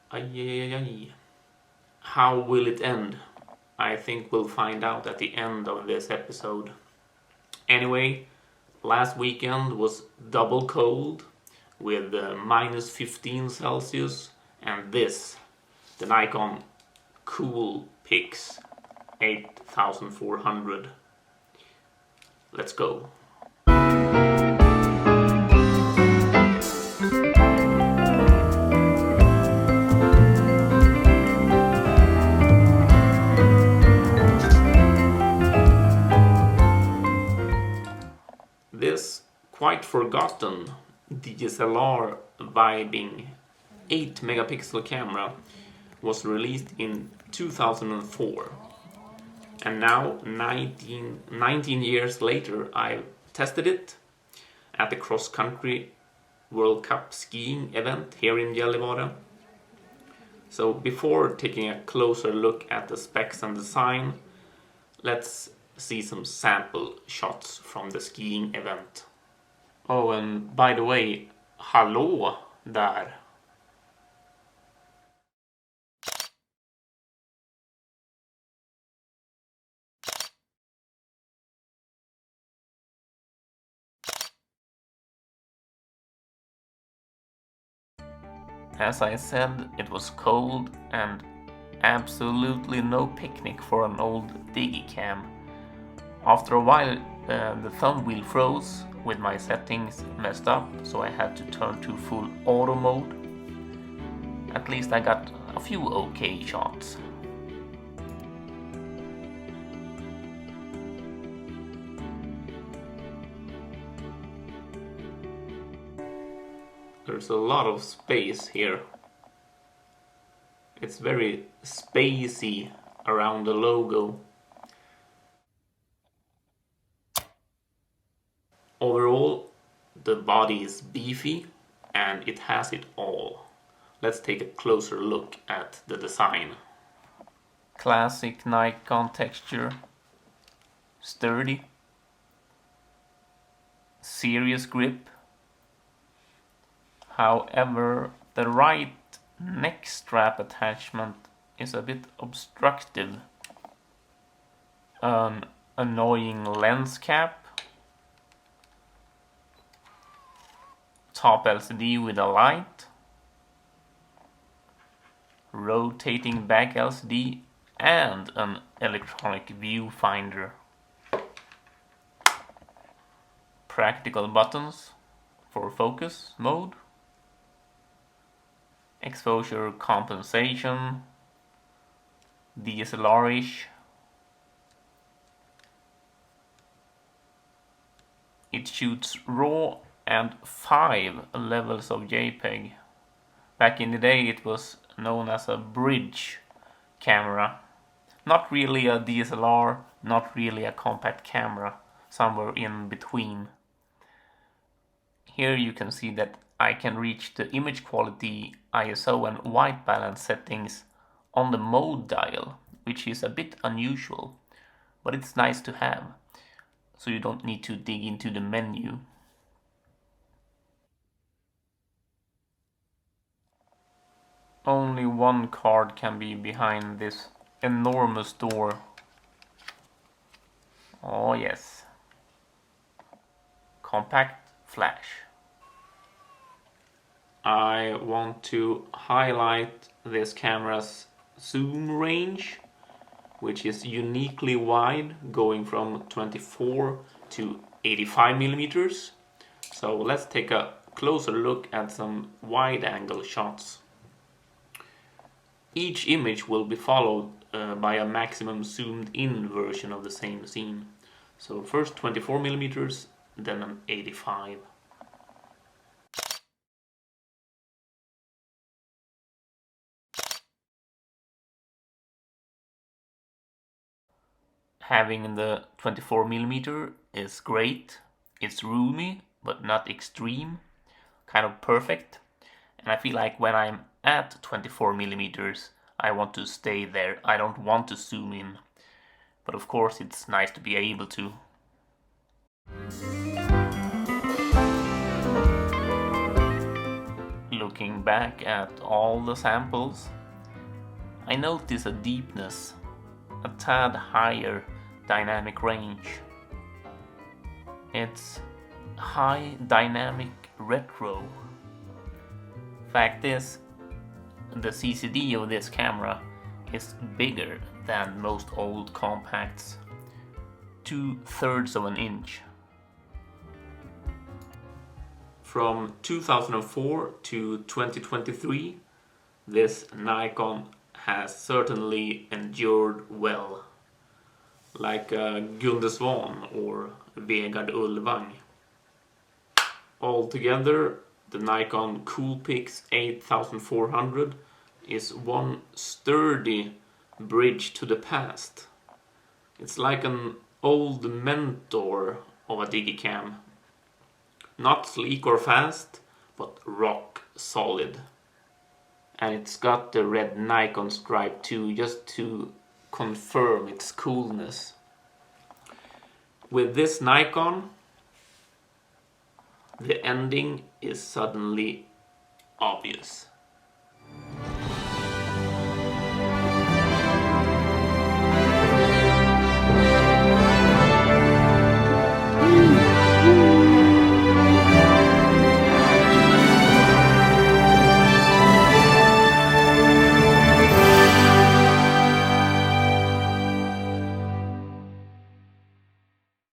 Ay. How will it end? I think we'll find out at the end of this episode. Anyway, last weekend was double cold with minus 15 Celsius, and this, the Nikon Coolpix 8400. Let's go. This quite forgotten DSLR vibing 8 megapixel camera was released in 2004, and now 19 years later I've tested it at the cross-country World Cup skiing event here in Gällivare. So before taking a closer look at the specs and design, let's see some sample shots from the skiing event. Oh, and by the way, hallå där! As I said, it was cold and absolutely no picnic for an old digicam. After a while, the thumb wheel froze with my settings messed up, so I had to turn to full auto mode. At least I got a few okay shots. There's a lot of space here. It's very spacey around the logo. Overall, the body is beefy and it has it all. Let's take a closer look at the design. Classic Nikon texture. Sturdy. Serious grip. However, the right neck strap attachment is a bit obstructive. An annoying lens cap. Top LCD with a light. Rotating back LCD and an electronic viewfinder. Practical buttons for focus mode. Exposure compensation, DSLR-ish. It shoots RAW and 5 levels of JPEG. Back in the day it was known as a bridge camera. Not really a DSLR, not really a compact camera, somewhere in between. Here you can see that I can reach the image quality, ISO and white balance settings on the mode dial, which is a bit unusual, but it's nice to have, so you don't need to dig into the menu. Only one card can be behind this enormous door. Oh yes. Compact flash. I want to highlight this camera's zoom range, which is uniquely wide, going from 24 to 85 millimeters. So let's take a closer look at some wide angle shots. Each image will be followed by a maximum zoomed in version of the same scene. So first 24 millimeters, then an 85. Having the 24mm is great. It's roomy, but not extreme. Kind of perfect. And I feel like when I'm at 24mm, I want to stay there. I don't want to zoom in. But of course it's nice to be able to. Looking back at all the samples, I notice a deepness, a tad higher dynamic range. It's high dynamic retro. Fact is, the CCD of this camera is bigger than most old compacts, 2/3 of an inch. From 2004 to 2023, this Nikon has certainly endured well, like Gunde Svan or Vegard Ulvang. Altogether, the Nikon Coolpix 8400 is one sturdy bridge to the past. It's like an old mentor of a digicam. Not sleek or fast, but rock solid. And it's got the red Nikon stripe too, just to confirm its coolness. With this Nikon, the ending is suddenly obvious.